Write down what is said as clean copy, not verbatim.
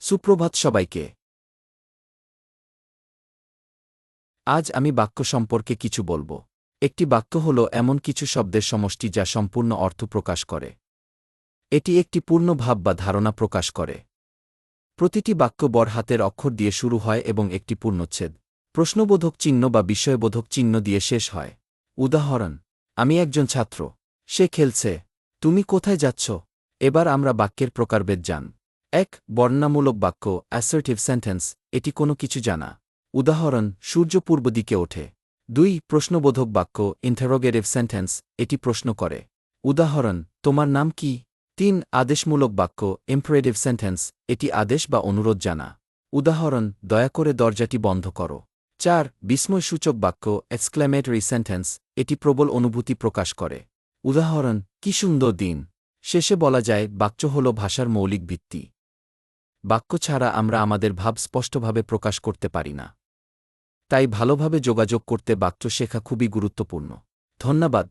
সুপ্রভাত সবাইকে। আজ আমি বাক্য সম্পর্কে কিছু বলবো। একটি বাক্য হল এমন কিছু শব্দের সমষ্টি যা সম্পূর্ণ অর্থ প্রকাশ করে। এটি একটি পূর্ণ ভাব বা ধারণা প্রকাশ করে। প্রতিটি বাক্য বড় হাতের অক্ষর দিয়ে শুরু হয় এবং একটি পূর্ণচ্ছেদ, প্রশ্নবোধক চিহ্ন বা বিস্ময়বোধক চিহ্ন দিয়ে শেষ হয়। উদাহরণ: আমি একজন ছাত্র। সে খেলছে। তুমি কোথায় যাচ্ছ? এবার আমরা বাক্যের প্রকারভেদ জান। ১. বর্ণনামূলক বাক্য অ্যাসার্টিভ সেন্টেন্স, এটি কোনো কিছু জানা। উদাহরণ: সূর্য পূর্ব দিকে ওঠে। ২. প্রশ্নবোধক বাক্য ইন্টারোগেটিভ সেন্টেন্স, এটি প্রশ্ন করে। উদাহরণ: তোমার নাম কি? ৩. আদেশমূলক বাক্য ইম্পারেটিভ সেন্টেন্স, এটি আদেশ বা অনুরোধ জানা। উদাহরণ: দয়া করে দরজাটি বন্ধ করো। ৪. বিস্ময়সূচক বাক্য এক্সক্লেমেটরি সেন্টেন্স, এটি প্রবল অনুভূতি প্রকাশ করে। উদাহরণ: কি সুন্দর দিন। শেষে বলা যায় বাক্য হল ভাষার মৌলিক ভিত্তি। বাক্য ছাড়া আমরা আমাদের ভাব স্পষ্টভাবে প্রকাশ করতে পারি না। তাই ভালোভাবে যোগাযোগ করতে বাক্য শেখা খুবই গুরুত্বপূর্ণ। ধন্যবাদ।